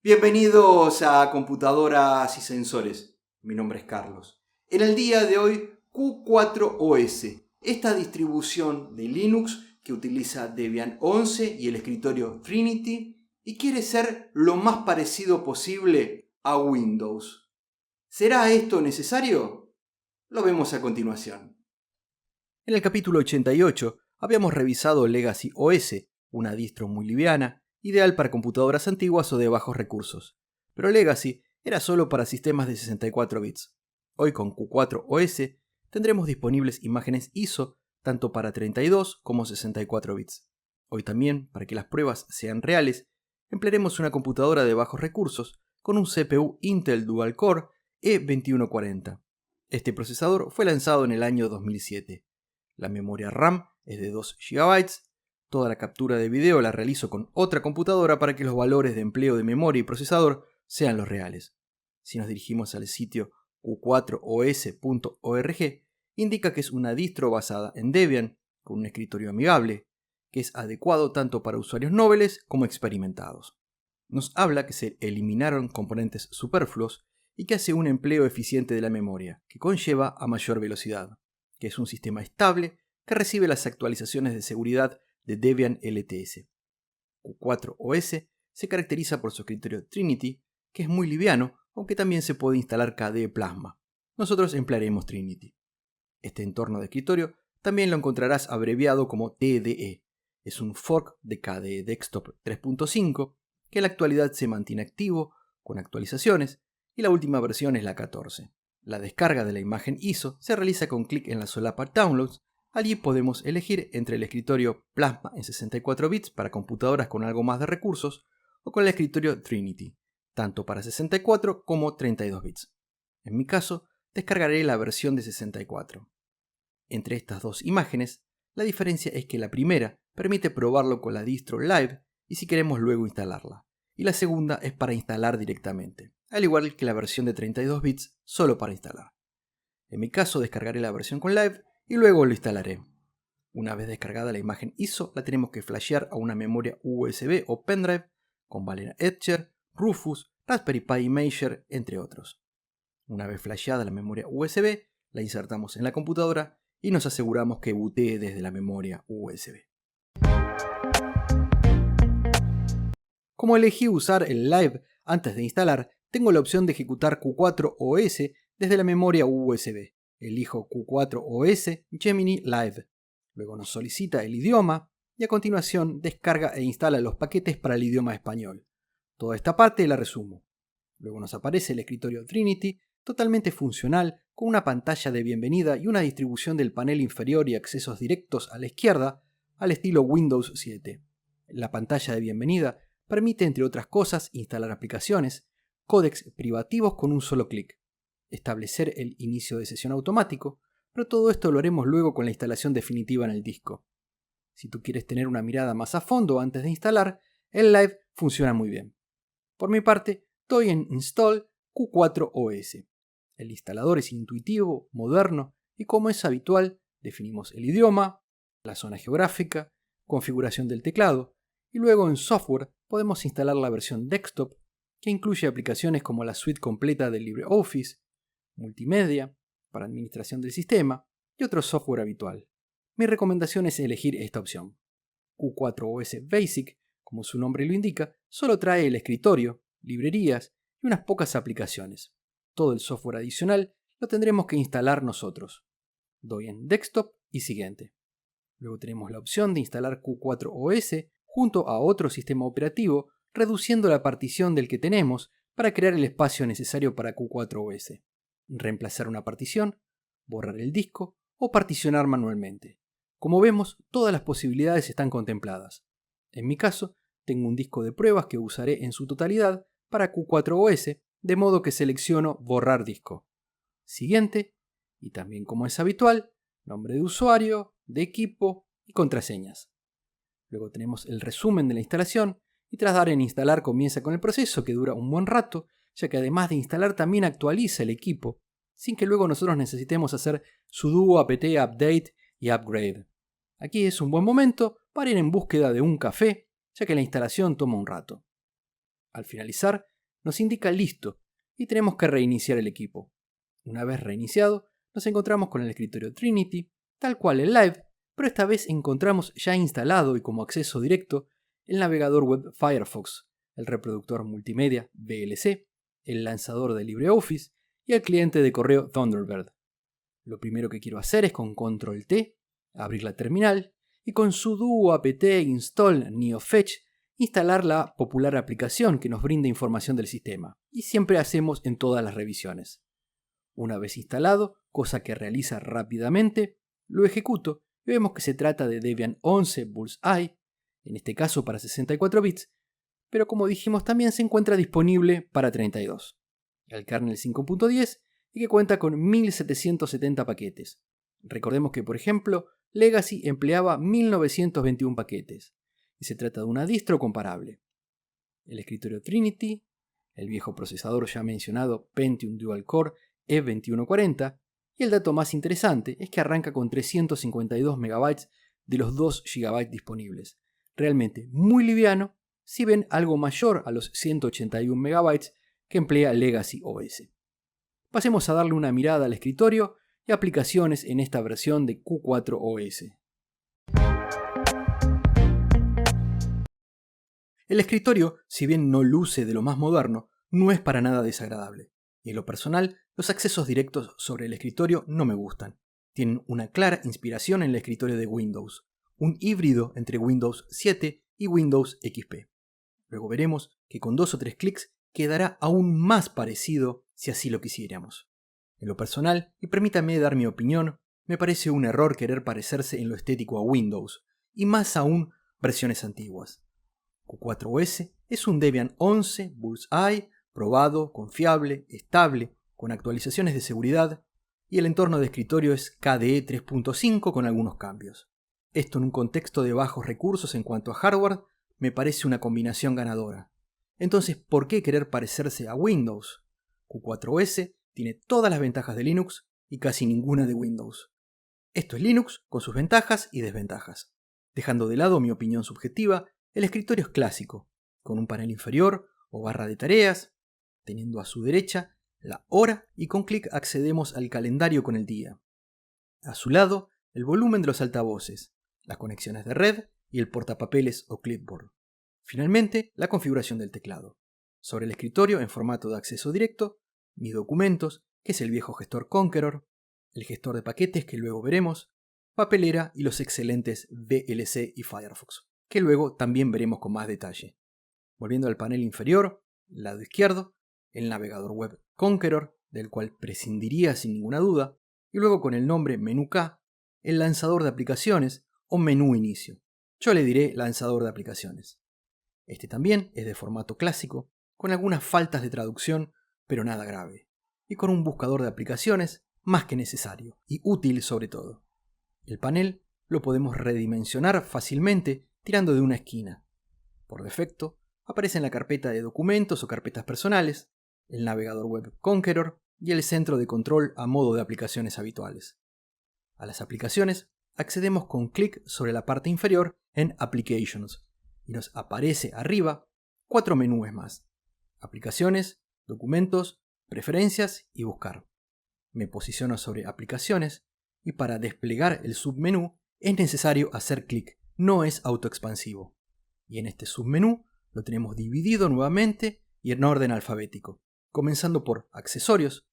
Bienvenidos a Computadoras y Sensores. Mi nombre es Carlos. En el día de hoy, Q4OS, esta distribución de Linux que utiliza Debian 11 y el escritorio Trinity y quiere ser lo más parecido posible a Windows. ¿Será esto necesario? Lo vemos a continuación. En el capítulo 88 habíamos revisado Legacy OS, una distro muy liviana, ideal para computadoras antiguas o de bajos recursos. Pero Legacy era solo para sistemas de 64 bits. Hoy con Q4OS tendremos disponibles imágenes ISO tanto para 32 como 64 bits. Hoy también, para que las pruebas sean reales, emplearemos una computadora de bajos recursos con un CPU Intel Dual Core E2140. Este procesador fue lanzado en el año 2007. La memoria RAM es de 2 GB. Toda la captura de video la realizo con otra computadora para que los valores de empleo de memoria y procesador sean los reales. Si nos dirigimos al sitio q4os.org, indica que es una distro basada en Debian, con un escritorio amigable, que es adecuado tanto para usuarios nobles como experimentados. Nos habla que se eliminaron componentes superfluos y que hace un empleo eficiente de la memoria, que conlleva a mayor velocidad, que es un sistema estable que recibe las actualizaciones de seguridad de Debian LTS. Q4OS se caracteriza por su escritorio Trinity, que es muy liviano, aunque también se puede instalar KDE Plasma. Nosotros emplearemos Trinity. Este entorno de escritorio también lo encontrarás abreviado como TDE. Es un fork de KDE Desktop 3.5 que en la actualidad se mantiene activo con actualizaciones y la última versión es la 14. La descarga de la imagen ISO se realiza con clic en la solapa Downloads. Allí podemos elegir entre el escritorio Plasma en 64 bits para computadoras con algo más de recursos o con el escritorio Trinity, tanto para 64 como 32 bits. En mi caso, descargaré la versión de 64. Entre estas dos imágenes, la diferencia es que la primera permite probarlo con la distro Live y si queremos luego instalarla, y la segunda es para instalar directamente, al igual que la versión de 32 bits solo para instalar. En mi caso descargaré la versión con Live y luego lo instalaré. Una vez descargada la imagen ISO, la tenemos que flashear a una memoria USB o pendrive con Balena Etcher, Rufus, Raspberry Pi Imager, entre otros. Una vez flasheada la memoria USB, la insertamos en la computadora y nos aseguramos que bootee desde la memoria USB. Como elegí usar el Live antes de instalar, tengo la opción de ejecutar Q4OS desde la memoria USB. Elijo Q4OS Gemini Live. Luego nos solicita el idioma y a continuación descarga e instala los paquetes para el idioma español. Toda esta parte la resumo. Luego nos aparece el escritorio Trinity, totalmente funcional, con una pantalla de bienvenida y una distribución del panel inferior y accesos directos a la izquierda, al estilo Windows 7. La pantalla de bienvenida permite, entre otras cosas, instalar aplicaciones, códecs privativos con un solo clic, establecer el inicio de sesión automático, pero todo esto lo haremos luego con la instalación definitiva en el disco. Si tú quieres tener una mirada más a fondo antes de instalar, el Live funciona muy bien. Por mi parte, doy en Install Q4OS. El instalador es intuitivo, moderno y como es habitual, definimos el idioma, la zona geográfica, configuración del teclado y luego en Software podemos instalar la versión Desktop que incluye aplicaciones como la suite completa de LibreOffice, multimedia, para administración del sistema y otro software habitual. Mi recomendación es elegir esta opción. Q4OS Basic, como su nombre lo indica, solo trae el escritorio, librerías y unas pocas aplicaciones. Todo el software adicional lo tendremos que instalar nosotros. Doy en Desktop y siguiente. Luego tenemos la opción de instalar Q4OS junto a otro sistema operativo, reduciendo la partición del que tenemos para crear el espacio necesario para Q4OS. Reemplazar una partición, borrar el disco o particionar manualmente. Como vemos, todas las posibilidades están contempladas. En mi caso, tengo un disco de pruebas que usaré en su totalidad para Q4OS, de modo que selecciono borrar disco. Siguiente, y también como es habitual, nombre de usuario, de equipo y contraseñas. Luego tenemos el resumen de la instalación y tras dar en instalar comienza con el proceso que dura un buen rato, ya que además de instalar también actualiza el equipo, sin que luego nosotros necesitemos hacer sudo apt update y upgrade. Aquí es un buen momento para ir en búsqueda de un café, ya que la instalación toma un rato. Al finalizar, nos indica listo y tenemos que reiniciar el equipo. Una vez reiniciado, nos encontramos con el escritorio Trinity, tal cual el Live, pero esta vez encontramos ya instalado y como acceso directo el navegador web Firefox, el reproductor multimedia VLC, el lanzador de LibreOffice y el cliente de correo Thunderbird. Lo primero que quiero hacer es con Control T, abrir la terminal y con sudo apt install neofetch instalar la popular aplicación que nos brinda información del sistema, y siempre hacemos en todas las revisiones. Una vez instalado, cosa que realiza rápidamente, lo ejecuto y vemos que se trata de Debian 11 Bullseye, en este caso para 64 bits, pero como dijimos también se encuentra disponible para 32. El kernel 5.10 y que cuenta con 1770 paquetes. Recordemos que, por ejemplo, Legacy empleaba 1921 paquetes, y se trata de una distro comparable. El escritorio Trinity, el viejo procesador ya mencionado Pentium Dual Core E2140, y el dato más interesante es que arranca con 352 MB de los 2 GB disponibles. Realmente muy liviano, si ven algo mayor a los 181 MB que emplea Legacy OS. Pasemos a darle una mirada al escritorio y aplicaciones en esta versión de Q4 OS. El escritorio, si bien no luce de lo más moderno, no es para nada desagradable. Y en lo personal, los accesos directos sobre el escritorio no me gustan. Tienen una clara inspiración en el escritorio de Windows, un híbrido entre Windows 7 y Windows XP. Luego veremos que con 2 o 3 clics quedará aún más parecido si así lo quisiéramos. En lo personal, y permítame dar mi opinión, me parece un error querer parecerse en lo estético a Windows, y más aún versiones antiguas. Q4OS es un Debian 11 Bullseye, probado, confiable, estable, con actualizaciones de seguridad, y el entorno de escritorio es KDE 3.5 con algunos cambios. Esto en un contexto de bajos recursos en cuanto a hardware me parece una combinación ganadora. Entonces, ¿por qué querer parecerse a Windows? Q4OS tiene todas las ventajas de Linux y casi ninguna de Windows. Esto es Linux con sus ventajas y desventajas. Dejando de lado mi opinión subjetiva, el escritorio es clásico, con un panel inferior o barra de tareas, teniendo a su derecha la hora y con clic accedemos al calendario con el día. A su lado, el volumen de los altavoces, las conexiones de red y el portapapeles o clipboard. Finalmente, la configuración del teclado. Sobre el escritorio, en formato de acceso directo, mis documentos, que es el viejo gestor Conqueror, el gestor de paquetes que luego veremos, papelera y los excelentes VLC y Firefox, que luego también veremos con más detalle. Volviendo al panel inferior, lado izquierdo, el navegador web Conqueror, del cual prescindiría sin ninguna duda, y luego con el nombre Menú K, el lanzador de aplicaciones o menú inicio. Yo le diré lanzador de aplicaciones. Este también es de formato clásico, con algunas faltas de traducción, pero nada grave, y con un buscador de aplicaciones más que necesario, y útil sobre todo. El panel lo podemos redimensionar fácilmente tirando de una esquina. Por defecto, aparece en la carpeta de documentos o carpetas personales, el navegador web Conqueror y el centro de control a modo de aplicaciones habituales. A las aplicaciones accedemos con clic sobre la parte inferior en Applications y nos aparece arriba 4 menús más: Aplicaciones, Documentos, Preferencias y Buscar. Me posiciono sobre Aplicaciones y para desplegar el submenú es necesario hacer clic, no es autoexpansivo. Y en este submenú lo tenemos dividido nuevamente y en orden alfabético, comenzando por Accesorios,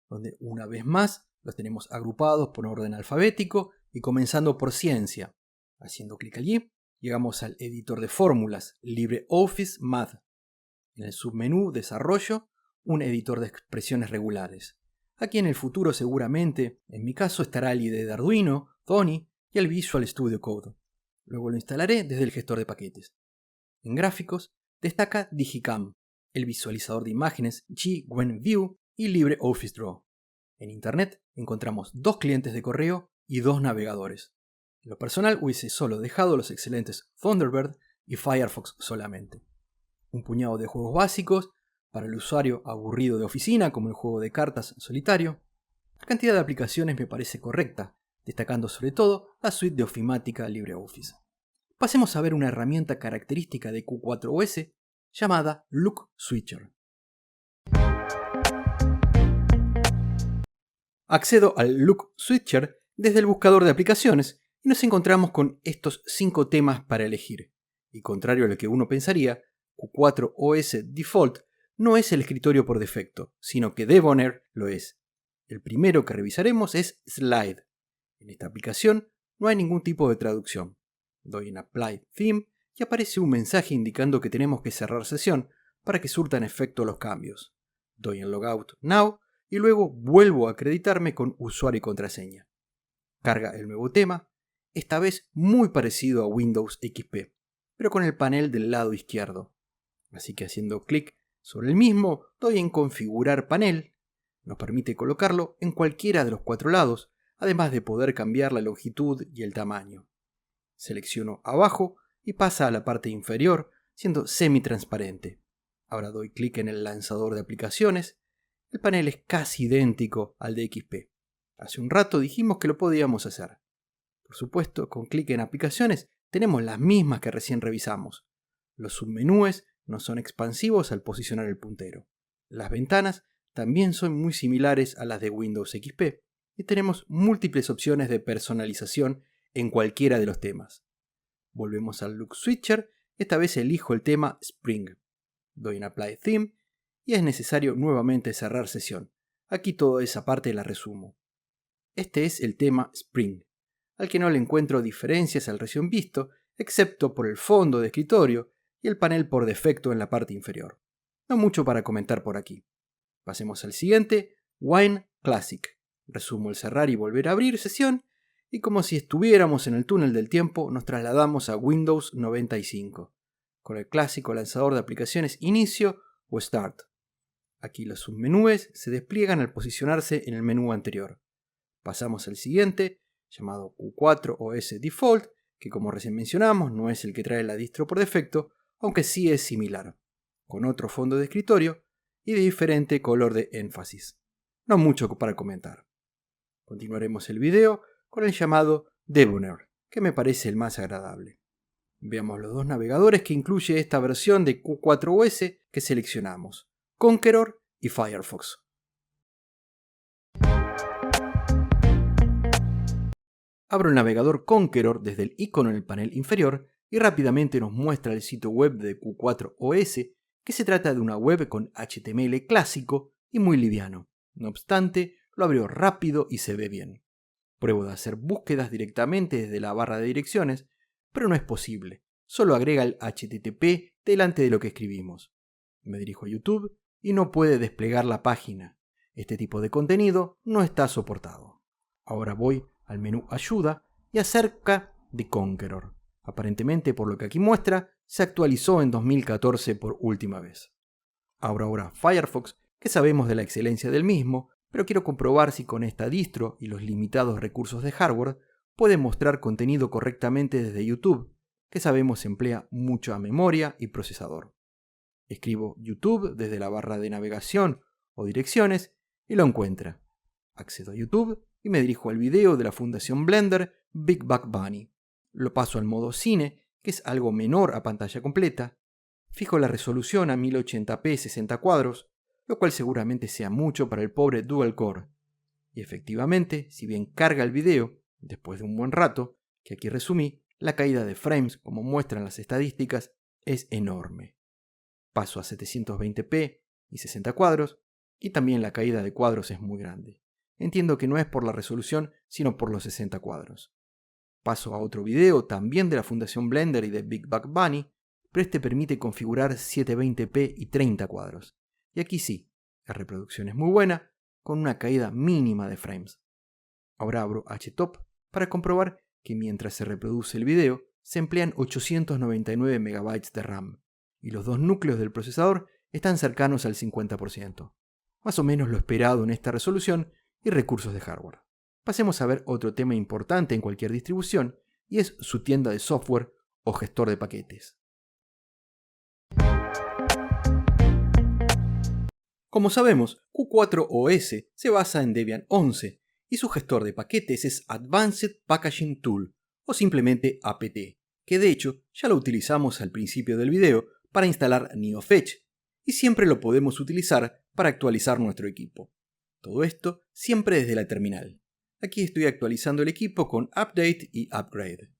donde una vez más los tenemos agrupados por orden alfabético y comenzando por Ciencia. Haciendo clic allí, llegamos al editor de fórmulas, LibreOffice Math. En el submenú Desarrollo, un editor de expresiones regulares. Aquí en el futuro seguramente, en mi caso, estará el IDE de Arduino, Tony y el Visual Studio Code. Luego lo instalaré desde el gestor de paquetes. En gráficos, destaca Digicam, el visualizador de imágenes GWenView y LibreOffice Draw. En Internet encontramos 2 clientes de correo y 2 navegadores. En lo personal hubiese solo dejado los excelentes Thunderbird y Firefox solamente. Un puñado de juegos básicos para el usuario aburrido de oficina, como el juego de cartas solitario. La cantidad de aplicaciones me parece correcta, destacando sobre todo la suite de ofimática LibreOffice. Pasemos a ver una herramienta característica de Q4OS llamada Look Switcher. Accedo al Look Switcher desde el buscador de aplicaciones y nos encontramos con estos 5 temas para elegir. Y contrario a lo que uno pensaría, Q4 OS Default no es el escritorio por defecto, sino que Debonair lo es. El primero que revisaremos es Slide. En esta aplicación no hay ningún tipo de traducción. Doy en Apply Theme y aparece un mensaje indicando que tenemos que cerrar sesión para que surtan efecto los cambios. Doy en Logout Now y luego vuelvo a acreditarme con usuario y contraseña. Carga el nuevo tema, esta vez muy parecido a Windows XP, pero con el panel del lado izquierdo. Así que haciendo clic sobre el mismo, doy en Configurar panel. Nos permite colocarlo en cualquiera de los 4 lados, además de poder cambiar la longitud y el tamaño. Selecciono abajo y pasa a la parte inferior, siendo semi-transparente. Ahora doy clic en el lanzador de aplicaciones. El panel es casi idéntico al de XP. Hace un rato dijimos que lo podíamos hacer. Por supuesto, con clic en aplicaciones tenemos las mismas que recién revisamos. Los submenúes no son expansivos al posicionar el puntero. Las ventanas también son muy similares a las de Windows XP y tenemos múltiples opciones de personalización en cualquiera de los temas. Volvemos al Look Switcher, esta vez elijo el tema Spring. Doy en Apply Theme y es necesario nuevamente cerrar sesión. Aquí toda esa parte la resumo. Este es el tema Spring, al que no le encuentro diferencias al recién visto, excepto por el fondo de escritorio y el panel por defecto en la parte inferior. No mucho para comentar por aquí. Pasemos al siguiente, Wine Classic. Resumo el cerrar y volver a abrir sesión, y como si estuviéramos en el túnel del tiempo, nos trasladamos a Windows 95, con el clásico lanzador de aplicaciones Inicio o Start. Aquí los submenúes se despliegan al posicionarse en el menú anterior. Pasamos al siguiente, llamado Q4 OS Default, que como recién mencionamos no es el que trae la distro por defecto, aunque sí es similar, con otro fondo de escritorio y de diferente color de énfasis. No mucho para comentar. Continuaremos el video con el llamado Debonair, que me parece el más agradable. Veamos los 2 navegadores que incluye esta versión de Q4 OS que seleccionamos, Conqueror y Firefox. Abro el navegador Conqueror desde el icono en el panel inferior y rápidamente nos muestra el sitio web de Q4 OS, que se trata de una web con HTML clásico y muy liviano. No obstante, lo abrió rápido y se ve bien. Pruebo de hacer búsquedas directamente desde la barra de direcciones, pero no es posible. Solo agrega el HTTP delante de lo que escribimos. Me dirijo a YouTube y no puede desplegar la página. Este tipo de contenido no está soportado. Ahora voy al menú Ayuda y acerca de Conqueror. Aparentemente, por lo que aquí muestra, se actualizó en 2014 por última vez. Abro ahora Firefox, que sabemos de la excelencia del mismo, pero quiero comprobar si con esta distro y los limitados recursos de hardware puede mostrar contenido correctamente desde YouTube, que sabemos emplea mucha memoria y procesador. Escribo YouTube desde la barra de navegación o direcciones y lo encuentra. Accedo a YouTube y me dirijo al video de la Fundación Blender Big Buck Bunny. Lo paso al modo cine, que es algo menor a pantalla completa. Fijo la resolución a 1080p 60 cuadros, lo cual seguramente sea mucho para el pobre Dual Core. Y efectivamente, si bien carga el video, después de un buen rato, que aquí resumí, la caída de frames, como muestran las estadísticas, es enorme. Paso a 720p y 60 cuadros, y también la caída de cuadros es muy grande. Entiendo que no es por la resolución, sino por los 60 cuadros. Paso a otro video, también de la Fundación Blender y de Big Buck Bunny, pero este permite configurar 720p y 30 cuadros. Y aquí sí, la reproducción es muy buena, con una caída mínima de frames. Ahora abro HTOP para comprobar que mientras se reproduce el video, se emplean 899 MB de RAM, y los 2 núcleos del procesador están cercanos al 50%. Más o menos lo esperado en esta resolución y recursos de hardware. Pasemos a ver otro tema importante en cualquier distribución, y es su tienda de software o gestor de paquetes. Como sabemos, Q4 OS se basa en Debian 11 y su gestor de paquetes es Advanced Packaging Tool o simplemente apt, que de hecho ya lo utilizamos al principio del video para instalar NeoFetch y siempre lo podemos utilizar para actualizar nuestro equipo. Todo esto siempre desde la terminal. Aquí estoy actualizando el equipo con Update y Upgrade.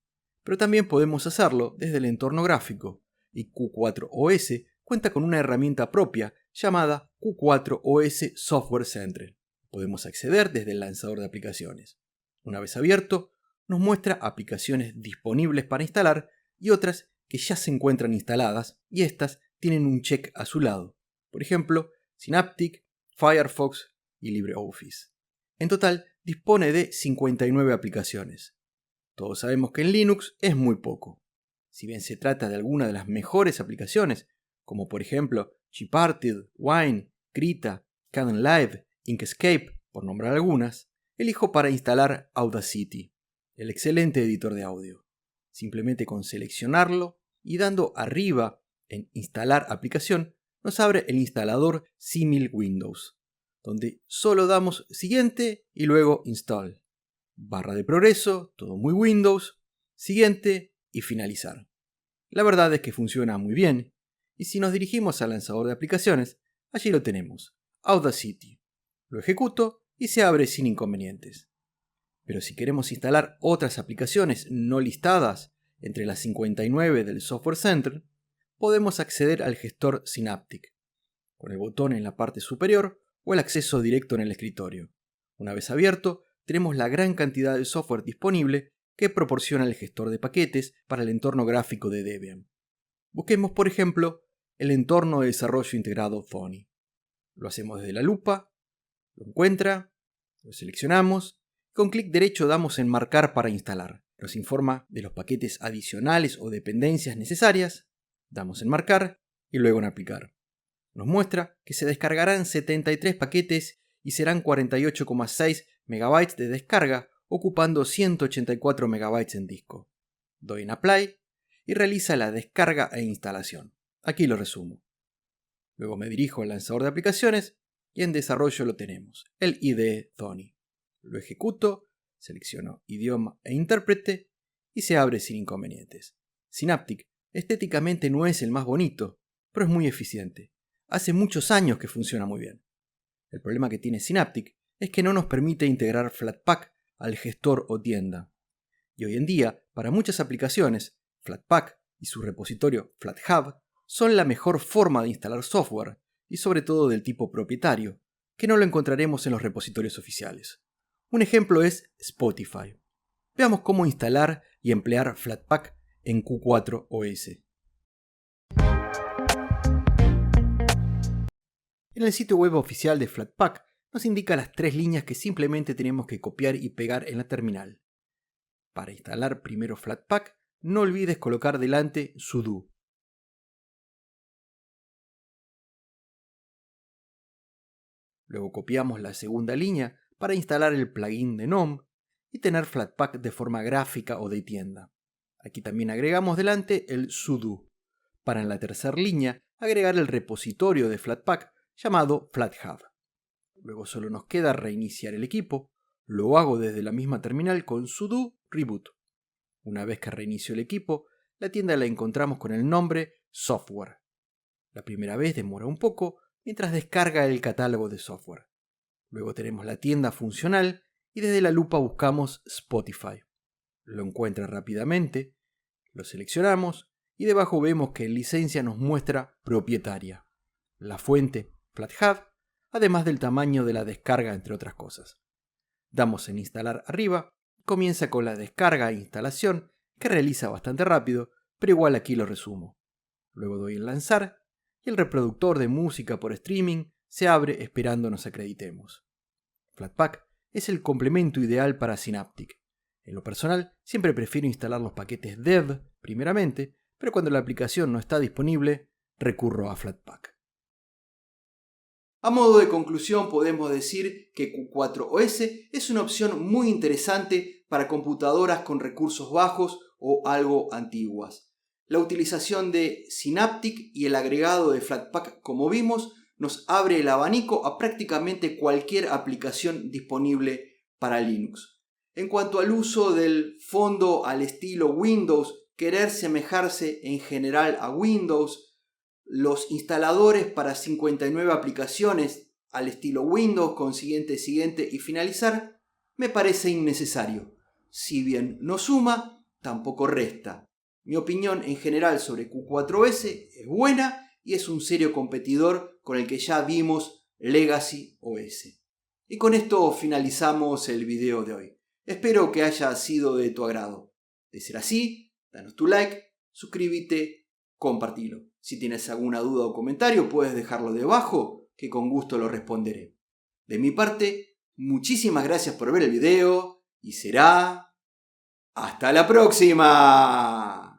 Pero también podemos hacerlo desde el entorno gráfico, y Q4OS cuenta con una herramienta propia llamada Q4OS Software Center. Podemos acceder desde el lanzador de aplicaciones. Una vez abierto, nos muestra aplicaciones disponibles para instalar y otras que ya se encuentran instaladas y estas tienen un check a su lado. Por ejemplo, Synaptic, Firefox y LibreOffice. En total, dispone de 59 aplicaciones. Todos sabemos que en Linux es muy poco. Si bien se trata de alguna de las mejores aplicaciones, como por ejemplo Gparted, Wine, Krita, Kdenlive, Inkscape, por nombrar algunas, elijo para instalar Audacity, el excelente editor de audio. Simplemente con seleccionarlo y dando arriba en Instalar aplicación, nos abre el instalador Simil Windows, donde solo damos Siguiente y luego Install. Barra de progreso, todo muy Windows, Siguiente y Finalizar. La verdad es que funciona muy bien, y si nos dirigimos al lanzador de aplicaciones, allí lo tenemos, Audacity. Lo ejecuto y se abre sin inconvenientes. Pero si queremos instalar otras aplicaciones no listadas entre las 59 del Software Center, podemos acceder al gestor Synaptic, con el botón en la parte superior o el acceso directo en el escritorio. Una vez abierto, tenemos la gran cantidad de software disponible que proporciona el gestor de paquetes para el entorno gráfico de Debian. Busquemos, por ejemplo, el entorno de desarrollo integrado Thonny. Lo hacemos desde la lupa, lo encuentra, lo seleccionamos, y con clic derecho damos en Marcar para instalar. Nos informa de los paquetes adicionales o dependencias necesarias, damos en Marcar y luego en Aplicar. Nos muestra que se descargarán 73 paquetes y serán 48,6 MB de descarga, ocupando 184 MB en disco. Doy en Apply y realiza la descarga e instalación. Aquí lo resumo. Luego me dirijo al lanzador de aplicaciones y en desarrollo lo tenemos, el IDE Thonny. Lo ejecuto, selecciono idioma e intérprete y se abre sin inconvenientes. Synaptic estéticamente no es el más bonito, pero es muy eficiente. Hace muchos años que funciona muy bien. El problema que tiene Synaptic es que no nos permite integrar Flatpak al gestor o tienda. Y hoy en día, para muchas aplicaciones, Flatpak y su repositorio FlatHub son la mejor forma de instalar software, y sobre todo del tipo propietario, que no lo encontraremos en los repositorios oficiales. Un ejemplo es Spotify. Veamos cómo instalar y emplear Flatpak en Q4OS. En el sitio web oficial de Flatpak nos indica las 3 líneas que simplemente tenemos que copiar y pegar en la terminal. Para instalar primero Flatpak, no olvides colocar delante sudo. Luego copiamos la segunda línea para instalar el plugin de GNOME y tener Flatpak de forma gráfica o de tienda. Aquí también agregamos delante el sudo, para en la tercera línea agregar el repositorio de Flatpak llamado FlatHub. Luego solo nos queda reiniciar el equipo, lo hago desde la misma terminal con sudo reboot. Una vez que reinicio el equipo, la tienda la encontramos con el nombre Software. La primera vez demora un poco mientras descarga el catálogo de software. Luego tenemos la tienda funcional y desde la lupa buscamos Spotify. Lo encuentra rápidamente, lo seleccionamos y debajo vemos que en licencia nos muestra propietaria, la fuente FlatHub, además del tamaño de la descarga entre otras cosas. Damos en instalar arriba, comienza con la descarga e instalación que realiza bastante rápido, pero igual aquí lo resumo. Luego doy en lanzar y el reproductor de música por streaming se abre esperando nos acreditemos. Flatpak es el complemento ideal para Synaptic. En lo personal, siempre prefiero instalar los paquetes dev primeramente, pero cuando la aplicación no está disponible, recurro a Flatpak. A modo de conclusión podemos decir que Q4OS es una opción muy interesante para computadoras con recursos bajos o algo antiguas. La utilización de Synaptic y el agregado de Flatpak, como vimos, nos abre el abanico a prácticamente cualquier aplicación disponible para Linux. En cuanto al uso del fondo al estilo Windows, querer semejarse en general a Windows, los instaladores para 59 aplicaciones al estilo Windows con siguiente y finalizar, me parece innecesario. Si bien no suma, tampoco resta. Mi opinión en general sobre Q4OS es buena y es un serio competidor con el que ya vimos Legacy OS. Y con esto finalizamos el video de hoy. Espero que haya sido de tu agrado. De ser así, danos tu like, suscríbete, compartilo. Si tienes alguna duda o comentario, puedes dejarlo debajo, que con gusto lo responderé. De mi parte, muchísimas gracias por ver el video y será hasta la próxima.